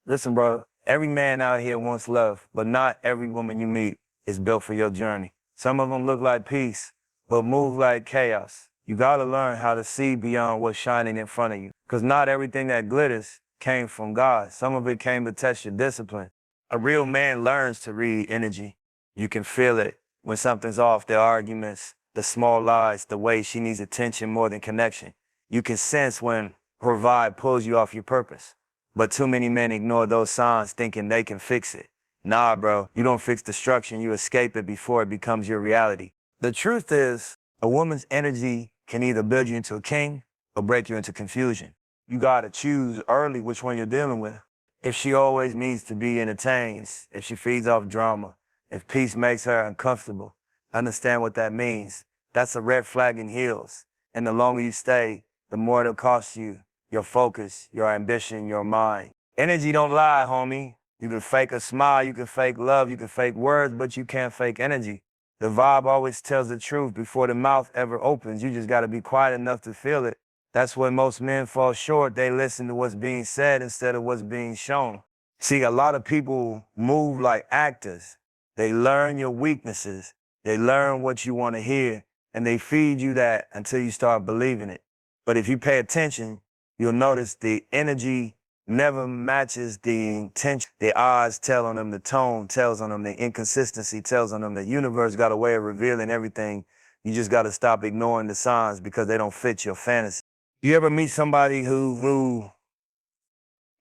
Listen, bro, every man out here wants love, but not every woman you meet is built for your journey. Some of them look like peace, but move like chaos. You gotta learn how to see beyond what's shining in front of you, because not everything that glitters came from God. Some of it came to test your discipline. A real man learns to read energy. You can feel it when something's off, the arguments, the small lies, the way she needs attention more than connection. You can sense when her vibe pulls you off your purpose. But too many men ignore those signs thinking they can fix it. Nah, bro, you don't fix destruction, you escape it before it becomes your reality. The truth is, a woman's energy can either build you into a king or break you into confusion. You gotta choose early which one you're dealing with. If she always needs to be entertained, if she feeds off drama, if peace makes her uncomfortable, understand what that means. That's a red flag in heels. And the longer you stay, the more it'll cost you your focus, your ambition, your mind. Energy don't lie, homie. You can fake a smile, you can fake love, you can fake words, but you can't fake energy. The vibe always tells the truth before the mouth ever opens. You just gotta be quiet enough to feel it. That's where most men fall short. They listen to what's being said instead of what's being shown. See, a lot of people move like actors. They learn your weaknesses. They learn what you want to hear, and they feed you that until you start believing it. But if you pay attention, you'll notice the energy never matches the intention. The odds tell on them, the tone tells on them, the inconsistency tells on them. The universe got a way of revealing everything. You just got to stop ignoring the signs because they don't fit your fantasy. You ever meet somebody who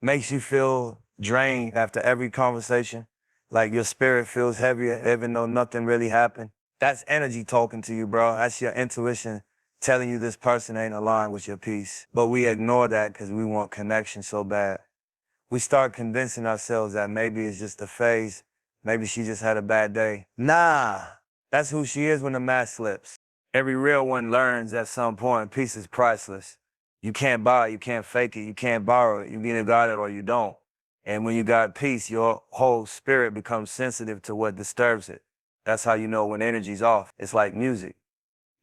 makes you feel drained after every conversation? Like your spirit feels heavier even though nothing really happened? That's energy talking to you, bro. That's your intuition telling you this person ain't aligned with your peace. But we ignore that because we want connection so bad. We start convincing ourselves that maybe it's just a phase. Maybe she just had a bad day. Nah, that's who she is when the mask slips. Every real one learns at some point peace is priceless. You can't buy it, you can't fake it, you can't borrow it. You either got it or you don't. And when you got peace, your whole spirit becomes sensitive to what disturbs it. That's how you know when energy's off. It's like music.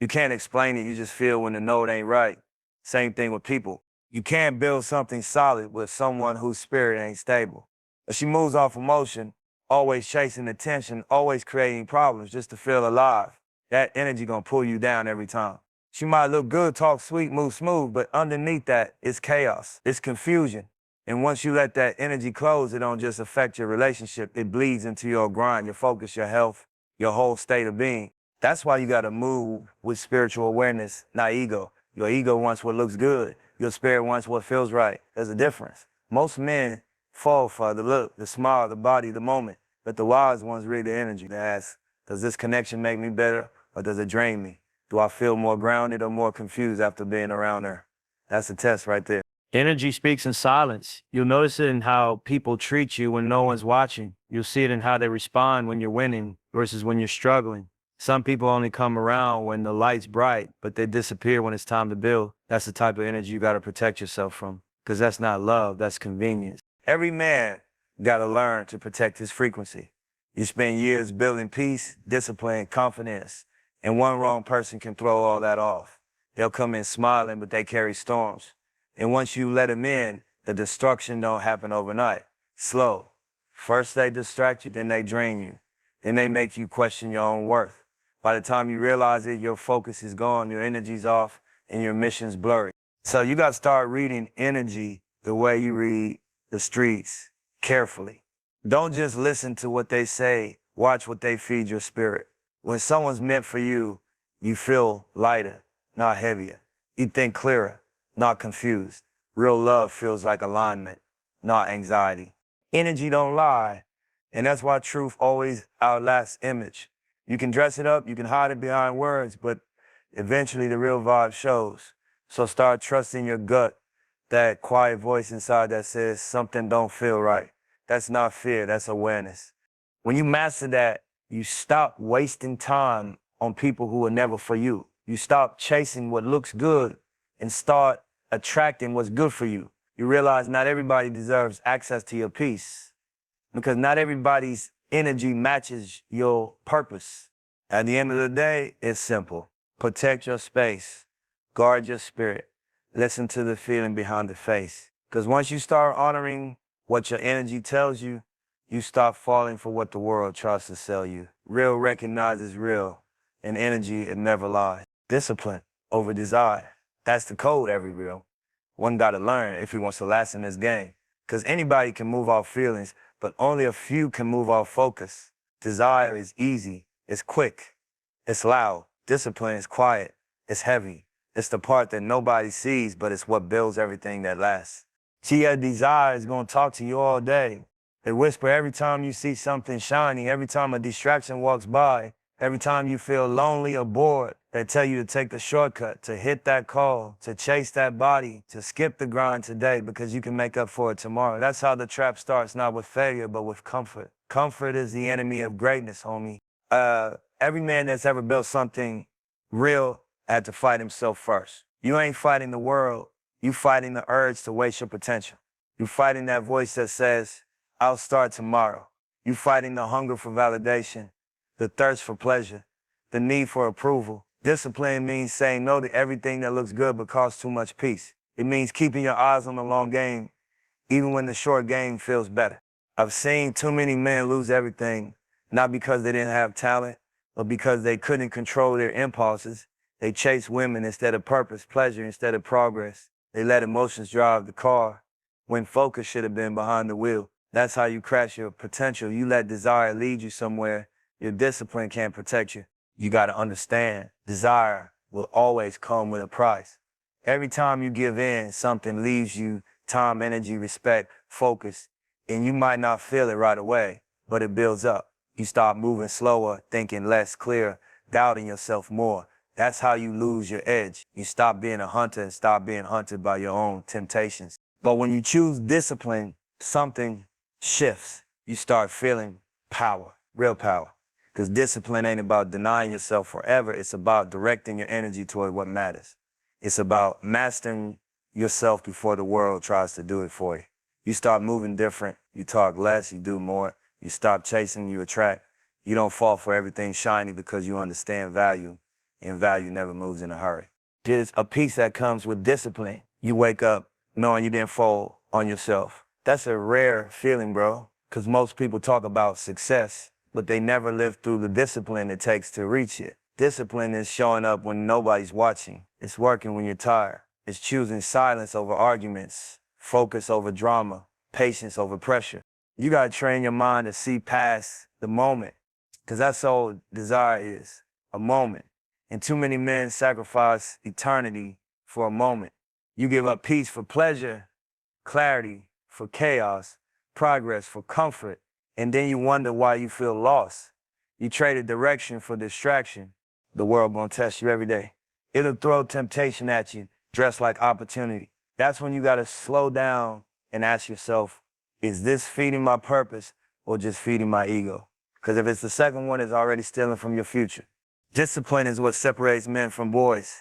You can't explain it, you just feel when the note ain't right. Same thing with people. You can't build something solid with someone whose spirit ain't stable. If she moves off emotion, always chasing attention, always creating problems just to feel alive, that energy gonna pull you down every time. She might look good, talk sweet, move smooth, but underneath that, it's chaos, it's confusion. And once you let that energy close, it don't just affect your relationship, it bleeds into your grind, your focus, your health, your whole state of being. That's why you gotta move with spiritual awareness, not ego. Your ego wants what looks good. Your spirit wants what feels right. There's a difference. Most men fall for the look, the smile, the body, the moment. But the wise ones read the energy. They ask, does this connection make me better or does it drain me? Do I feel more grounded or more confused after being around her? That's a test right there. Energy speaks in silence. You'll notice it in how people treat you when no one's watching. You'll see it in how they respond when you're winning versus when you're struggling. Some people only come around when the light's bright, but they disappear when it's time to build. That's the type of energy you got to protect yourself from, because that's not love, that's convenience. Every man got to learn to protect his frequency. You spend years building peace, discipline, confidence, and one wrong person can throw all that off. They'll come in smiling, but they carry storms. And once you let them in, the destruction don't happen overnight. Slow. First they distract you, then they drain you. Then they make you question your own worth. By the time you realize it, your focus is gone, your energy's off, and your mission's blurry. So you got to start reading energy the way you read the streets, carefully. Don't just listen to what they say, watch what they feed your spirit. When someone's meant for you, you feel lighter, not heavier. You think clearer, not confused. Real love feels like alignment, not anxiety. Energy don't lie, and that's why truth always outlasts image. You can dress it up, you can hide it behind words, but eventually the real vibe shows. So start trusting your gut, that quiet voice inside that says something don't feel right. That's not fear, that's awareness. When you master that, you stop wasting time on people who are never for you. You stop chasing what looks good and start attracting what's good for you. You realize not everybody deserves access to your peace because not everybody's energy matches your purpose. At the end of the day, it's simple. Protect your space, guard your spirit, listen to the feeling behind the face. Because once you start honoring what your energy tells you, you stop falling for what the world tries to sell you. Real recognizes real, and energy, it never lies. Discipline over desire. That's the code, every real. One gotta learn if he wants to last in this game. Cause anybody can move off feelings, but only a few can move off focus. Desire is easy, it's quick, it's loud. Discipline is quiet, it's heavy. It's the part that nobody sees, but it's what builds everything that lasts. See, your desire is gonna talk to you all day. They whisper every time you see something shiny, every time a distraction walks by, every time you feel lonely or bored. They tell you to take the shortcut, to hit that call, to chase that body, to skip the grind today because you can make up for it tomorrow. That's how the trap starts, not with failure, but with comfort. Comfort is the enemy of greatness, homie. Every man that's ever built something real had to fight himself first. You ain't fighting the world, you fighting the urge to waste your potential. You fighting that voice that says, I'll start tomorrow. You fighting the hunger for validation, the thirst for pleasure, the need for approval. Discipline means saying no to everything that looks good but costs too much peace. It means keeping your eyes on the long game, even when the short game feels better. I've seen too many men lose everything, not because they didn't have talent, but because they couldn't control their impulses. They chased women instead of purpose, pleasure instead of progress. They let emotions drive the car when focus should have been behind the wheel. That's how you crash your potential. You let desire lead you somewhere. Your discipline can't protect you. You got to understand, desire will always come with a price. Every time you give in, something leaves you time, energy, respect, focus, and you might not feel it right away, but it builds up. You start moving slower, thinking less clear, doubting yourself more. That's how you lose your edge. You stop being a hunter and stop being hunted by your own temptations. But when you choose discipline, something shifts. You start feeling power, real power. Because discipline ain't about denying yourself forever. It's about directing your energy toward what matters. It's about mastering yourself before the world tries to do it for you. You start moving different. You talk less, you do more. You stop chasing, you attract. You don't fall for everything shiny because you understand value, and value never moves in a hurry. There's a peace that comes with discipline. You wake up knowing you didn't fall on yourself. That's a rare feeling, bro, because most people talk about success, but they never live through the discipline it takes to reach it. Discipline is showing up when nobody's watching. It's working when you're tired. It's choosing silence over arguments, focus over drama, patience over pressure. You gotta train your mind to see past the moment, because that's all desire is, a moment. And too many men sacrifice eternity for a moment. You give up peace for pleasure, clarity for chaos, progress for comfort, and then you wonder why you feel lost. You traded direction for distraction. The world gonna test you every day. It'll throw temptation at you, dressed like opportunity. That's when you gotta slow down and ask yourself, is this feeding my purpose or just feeding my ego? Because if it's the second one, it's already stealing from your future. Discipline is what separates men from boys.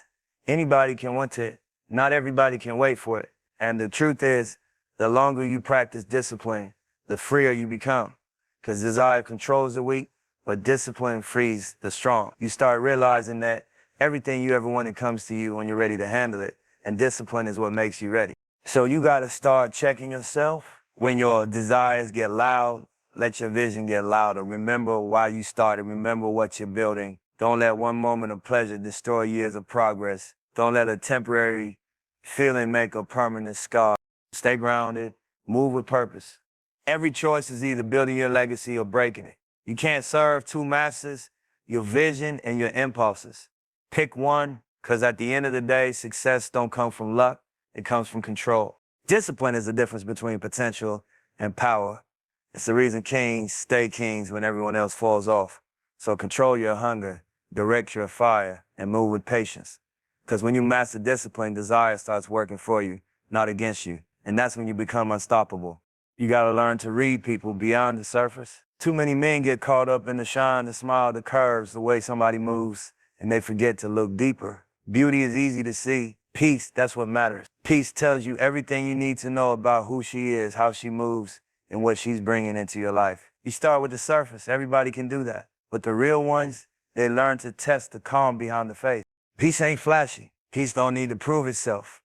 Anybody can want it. Not everybody can wait for it. And the truth is, the longer you practice discipline, the freer you become. Because desire controls the weak, but discipline frees the strong. You start realizing that everything you ever wanted comes to you when you're ready to handle it, and discipline is what makes you ready. So you got to start checking yourself. When your desires get loud, let your vision get louder. Remember why you started. Remember what you're building. Don't let one moment of pleasure destroy years of progress. Don't let a temporary feeling make a permanent scar. Stay grounded, move with purpose. Every choice is either building your legacy or breaking it. You can't serve two masters, your vision and your impulses. Pick one, because at the end of the day, success don't come from luck, it comes from control. Discipline is the difference between potential and power. It's the reason kings stay kings when everyone else falls off. So control your hunger, direct your fire, and move with patience. Because when you master discipline, desire starts working for you, not against you. And that's when you become unstoppable. You gotta learn to read people beyond the surface. Too many men get caught up in the shine, the smile, the curves, the way somebody moves, and they forget to look deeper. Beauty is easy to see. Peace, that's what matters. Peace tells you everything you need to know about who she is, how she moves, and what she's bringing into your life. You start with the surface. Everybody can do that. But the real ones, they learn to test the calm behind the face. Peace ain't flashy. Peace don't need to prove itself.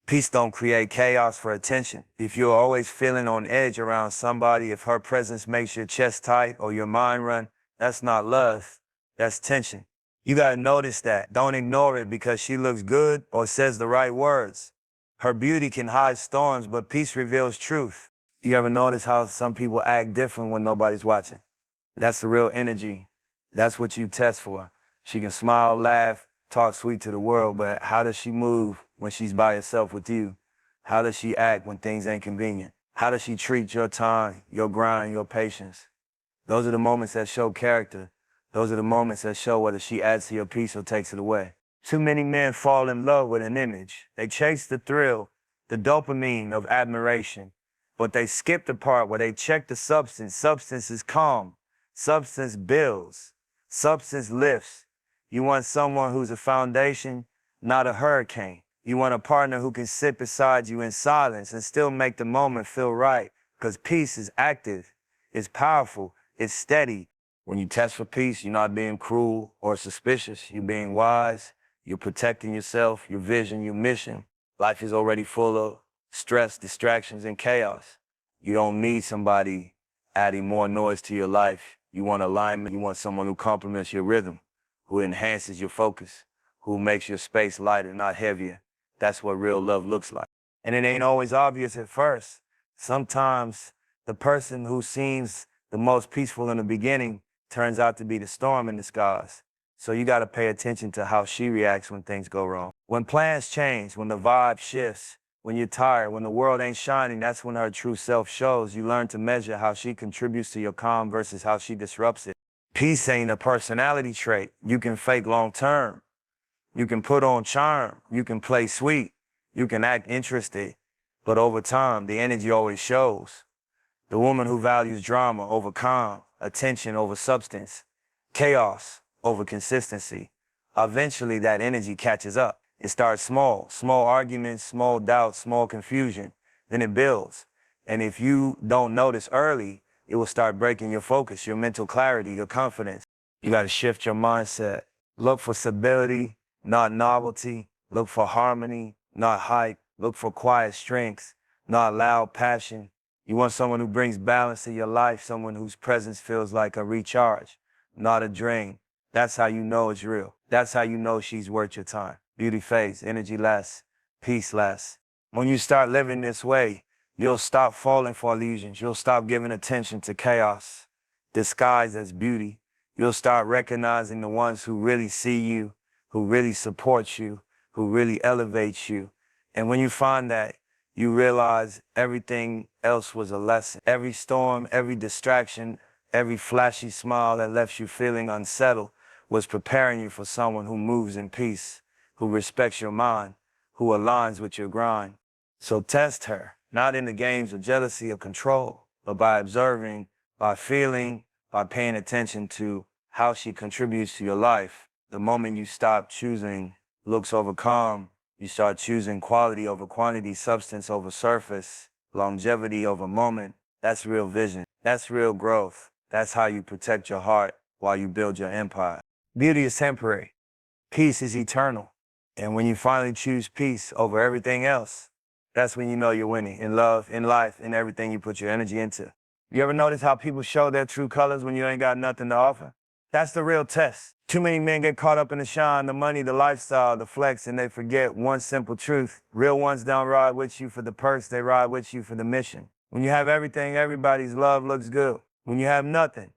Peace don't create chaos for attention. If you're always feeling on edge around somebody, if her presence makes your chest tight or your mind run, that's not love, that's tension. You gotta notice that. Don't ignore it because she looks good or says the right words. Her beauty can hide storms, but peace reveals truth. You ever notice how some people act different when nobody's watching? That's the real energy. That's what you test for. She can smile, laugh, talk sweet to the world, but how does she move when she's by herself with you? How does she act when things ain't convenient? How does she treat your time, your grind, your patience? Those are the moments that show character. Those are the moments that show whether she adds to your peace or takes it away. Too many men fall in love with an image. They chase the thrill, the dopamine of admiration, but they skip the part where they check the substance. Substance is calm. Substance builds. Substance lifts. You want someone who's a foundation, not a hurricane. You want a partner who can sit beside you in silence and still make the moment feel right, because peace is active, it's powerful, it's steady. When you test for peace, you're not being cruel or suspicious. You're being wise. You're protecting yourself, your vision, your mission. Life is already full of stress, distractions, and chaos. You don't need somebody adding more noise to your life. You want alignment. You want someone who complements your rhythm, who enhances your focus, who makes your space lighter, not heavier. That's what real love looks like. And it ain't always obvious at first. Sometimes the person who seems the most peaceful in the beginning turns out to be the storm in disguise. So you got to pay attention to how she reacts when things go wrong. When plans change, when the vibe shifts, when you're tired, when the world ain't shining, that's when her true self shows. You learn to measure how she contributes to your calm versus how she disrupts it. Peace ain't a personality trait you can fake long term. You can put on charm. You can play sweet. You can act interested. But over time, the energy always shows. The woman who values drama over calm, attention over substance, chaos over consistency. Eventually, that energy catches up. It starts small, small arguments, small doubts, small confusion. Then it builds. And if you don't notice early, it will start breaking your focus, your mental clarity, your confidence. You got to shift your mindset. Look for stability, not novelty. Look for harmony, not hype. Look for quiet strength, not loud passion. You want someone who brings balance to your life, someone whose presence feels like a recharge, not a drain. That's how you know it's real. That's how you know she's worth your time. Beauty fades, energy lasts, peace lasts. When you start living this way, you'll stop falling for illusions. You'll stop giving attention to chaos disguised as beauty. You'll start recognizing the ones who really see you, who really support you, who really elevate you. And when you find that, you realize everything else was a lesson. Every storm, every distraction, every flashy smile that left you feeling unsettled was preparing you for someone who moves in peace, who respects your mind, who aligns with your grind. So test her, not in the games of jealousy or control, but by observing, by feeling, by paying attention to how she contributes to your life. The moment you stop choosing looks over calm, you start choosing quality over quantity, substance over surface, longevity over moment. That's real vision. That's real growth. That's how you protect your heart while you build your empire. Beauty is temporary. Peace is eternal. And when you finally choose peace over everything else, that's when you know you're winning in love, in life, in everything you put your energy into. You ever notice how people show their true colors when you ain't got nothing to offer? That's the real test. Too many men get caught up in the shine, the money, the lifestyle, the flex, and they forget one simple truth. Real ones don't ride with you for the perks, they ride with you for the mission. When you have everything, everybody's love looks good. When you have nothing,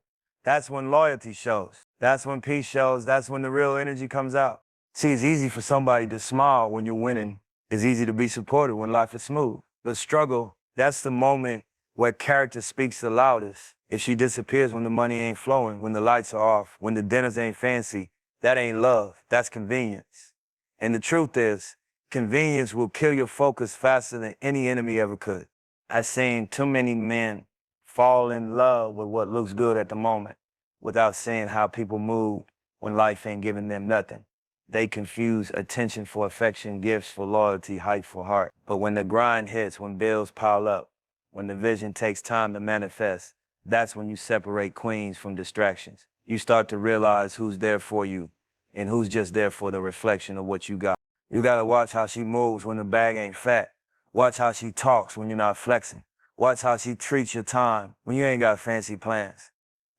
that's when loyalty shows. That's when peace shows. That's when the real energy comes out. See, it's easy for somebody to smile when you're winning. It's easy to be supported when life is smooth. The struggle, that's the moment where character speaks the loudest. If she disappears when the money ain't flowing, when the lights are off, when the dinners ain't fancy, that ain't love, that's convenience. And the truth is, convenience will kill your focus faster than any enemy ever could. I've seen too many men fall in love with what looks good at the moment without seeing how people move when life ain't giving them nothing. They confuse attention for affection, gifts for loyalty, hype for heart. But when the grind hits, when bills pile up, when the vision takes time to manifest, that's when you separate queens from distractions. You start to realize who's there for you and who's just there for the reflection of what you got. You gotta watch how she moves when the bag ain't fat. Watch how she talks when you're not flexing. Watch how she treats your time when you ain't got fancy plans.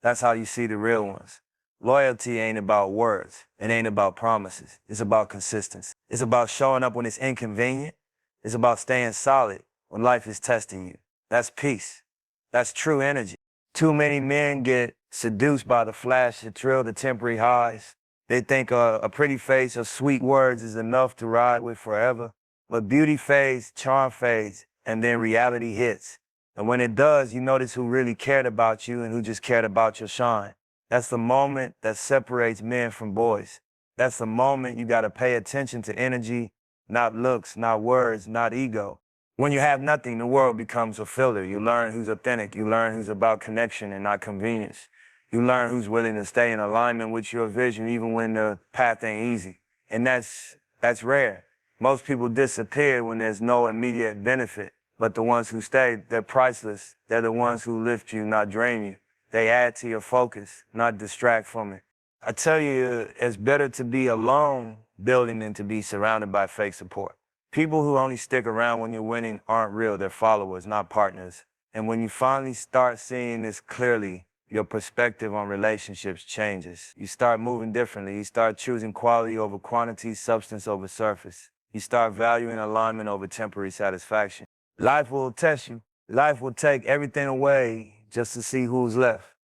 That's how you see the real ones. Loyalty ain't about words. It ain't about promises. It's about consistency. It's about showing up when it's inconvenient. It's about staying solid when life is testing you. That's peace. That's true energy. Too many men get seduced by the flash, the thrill, the temporary highs. They think a pretty face or sweet words is enough to ride with forever. But beauty fades, charm fades, and then reality hits. And when it does, you notice who really cared about you and who just cared about your shine. That's the moment that separates men from boys. That's the moment you got to pay attention to energy, not looks, not words, not ego. When you have nothing, the world becomes a filter. You learn who's authentic. You learn who's about connection and not convenience. You learn who's willing to stay in alignment with your vision even when the path ain't easy. And that's rare. Most people disappear when there's no immediate benefit. But the ones who stay, they're priceless. They're the ones who lift you, not drain you. They add to your focus, not distract from it. I tell you, it's better to be alone building than to be surrounded by fake support. People who only stick around when you're winning aren't real. They're followers, not partners. And when you finally start seeing this clearly, your perspective on relationships changes. You start moving differently. You start choosing quality over quantity, substance over surface. You start valuing alignment over temporary satisfaction. Life will test you. Life will take everything away just to see who's left.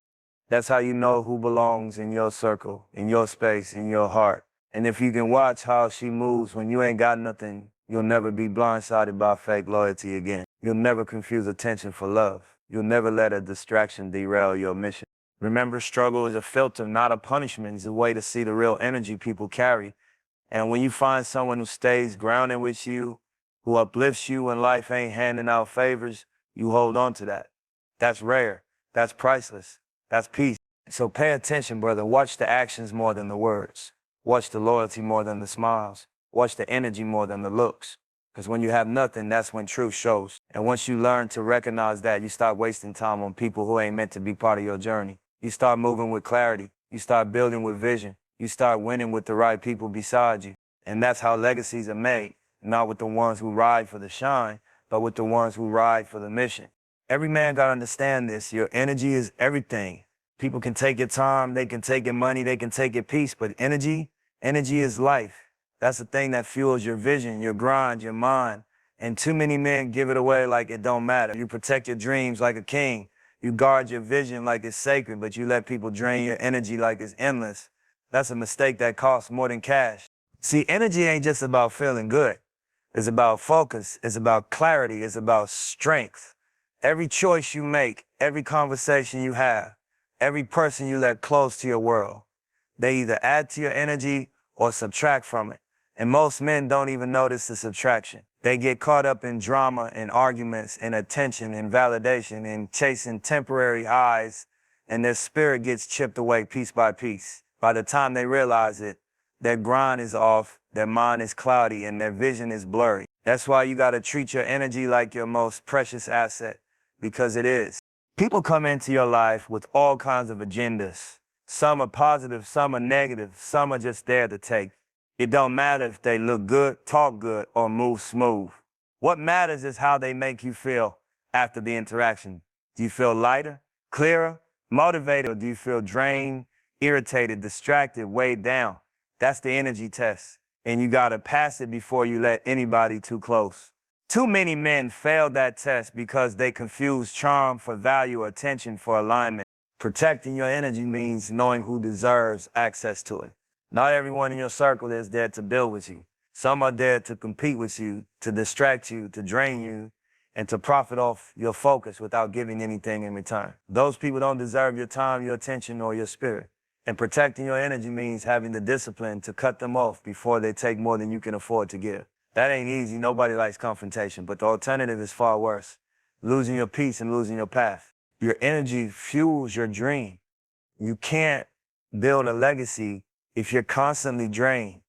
That's how you know who belongs in your circle, in your space, in your heart. And if you can watch how she moves when you ain't got nothing, you'll never be blindsided by fake loyalty again. You'll never confuse attention for love. You'll never let a distraction derail your mission. Remember, struggle is a filter, not a punishment. It's a way to see the real energy people carry. And when you find someone who stays grounded with you, who uplifts you when life ain't handing out favors, you hold on to that. That's rare. That's priceless. That's peace. So pay attention, brother. Watch the actions more than the words. Watch the loyalty more than the smiles. Watch the energy more than the looks. Because when you have nothing, that's when truth shows. And once you learn to recognize that, you start wasting time on people who ain't meant to be part of your journey. You start moving with clarity. You start building with vision. You start winning with the right people beside you. And that's how legacies are made. Not with the ones who ride for the shine, but with the ones who ride for the mission. Every man got to understand this. Your energy is everything. People can take your time, they can take your money, they can take your peace, but energy is life. That's the thing that fuels your vision, your grind, your mind. And too many men give it away like it don't matter. You protect your dreams like a king. You guard your vision like it's sacred, but you let people drain your energy like it's endless. That's a mistake that costs more than cash. See, energy ain't just about feeling good. It's about focus. It's about clarity. It's about strength. Every choice you make, every conversation you have, every person you let close to your world, they either add to your energy or subtract from it. And most men don't even notice the subtraction. They get caught up in drama and arguments and attention and validation and chasing temporary highs, and their spirit gets chipped away piece by piece. By the time they realize it, their grind is off, their mind is cloudy, and their vision is blurry. That's why you got to treat your energy like your most precious asset, because it is. People come into your life with all kinds of agendas. Some are positive, some are negative, some are just there to take. It don't matter if they look good, talk good, or move smooth. What matters is how they make you feel after the interaction. Do you feel lighter, clearer, motivated, or do you feel drained, irritated, distracted, weighed down? That's the energy test, and you gotta pass it before you let anybody too close. Too many men fail that test because they confuse charm for value, attention for alignment. Protecting your energy means knowing who deserves access to it. Not everyone in your circle is there to build with you. Some are there to compete with you, to distract you, to drain you, and to profit off your focus without giving anything in return. Those people don't deserve your time, your attention, or your spirit. And protecting your energy means having the discipline to cut them off before they take more than you can afford to give. That ain't easy. Nobody likes confrontation, but the alternative is far worse. Losing your peace and losing your path. Your energy fuels your dream. You can't build a legacy if you're constantly drained.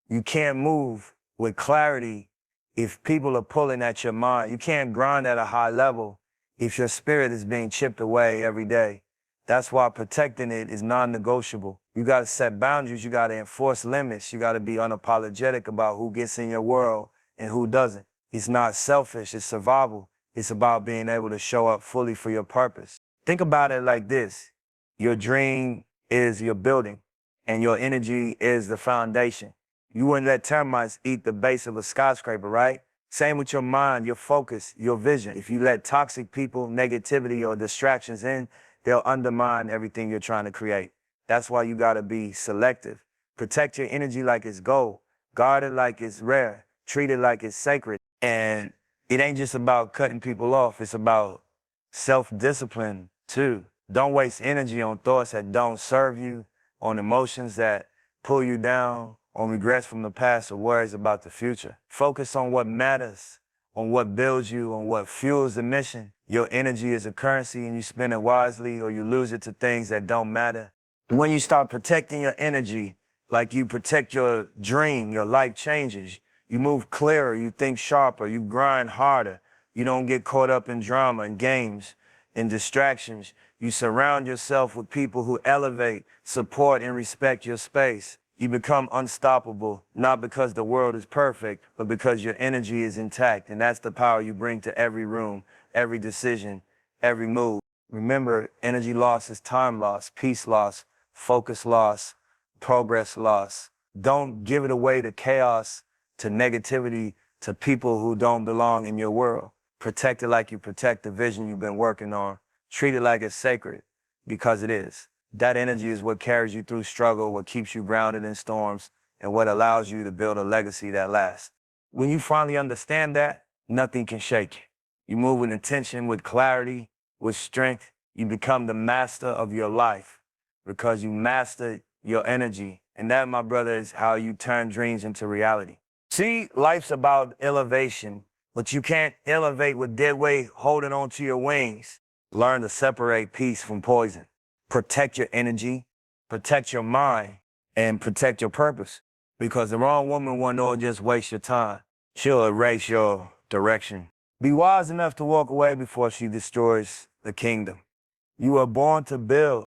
You can't move with clarity if people are pulling at your mind. You can't grind at a high level if your spirit is being chipped away every day. That's why protecting it is non-negotiable. You got to set boundaries. You got to enforce limits. You got to be unapologetic about who gets in your world and who doesn't. It's not selfish. It's survival. It's about being able to show up fully for your purpose. Think about it like this. Your dream is your building and your energy is the foundation. You wouldn't let termites eat the base of a skyscraper, right? Same with your mind, your focus, your vision. If you let toxic people, negativity, or distractions in, they'll undermine everything you're trying to create. That's why you gotta be selective. Protect your energy like it's gold. Guard it like it's rare. Treat it like it's sacred. And it ain't just about cutting people off. It's about self-discipline too. Don't waste energy on thoughts that don't serve you, on emotions that pull you down, on regrets from the past, or worries about the future. Focus on what matters, on what builds you, on what fuels the mission. Your energy is a currency and you spend it wisely or you lose it to things that don't matter. When you start protecting your energy, like you protect your dream, your life changes. You move clearer, you think sharper, you grind harder. You don't get caught up in drama and games and distractions. You surround yourself with people who elevate, support, and respect your space. You become unstoppable, not because the world is perfect, but because your energy is intact. And that's the power you bring to every room, every decision, every move. Remember, energy loss is time loss, peace loss, focus loss, progress loss. Don't give it away to chaos, to negativity, to people who don't belong in your world. Protect it like you protect the vision you've been working on. Treat it like it's sacred, because it is. That energy is what carries you through struggle, what keeps you grounded in storms, and what allows you to build a legacy that lasts. When you finally understand that, nothing can shake you. You move with intention, with clarity, with strength. You become the master of your life because you mastered your energy. And that, my brother, is how you turn dreams into reality. See, life's about elevation, but you can't elevate with dead weight holding on to your wings. Learn to separate peace from poison. Protect your energy, protect your mind, and protect your purpose. Because the wrong woman won't just waste your time. She'll erase your direction. Be wise enough to walk away before she destroys the kingdom. You are born to build.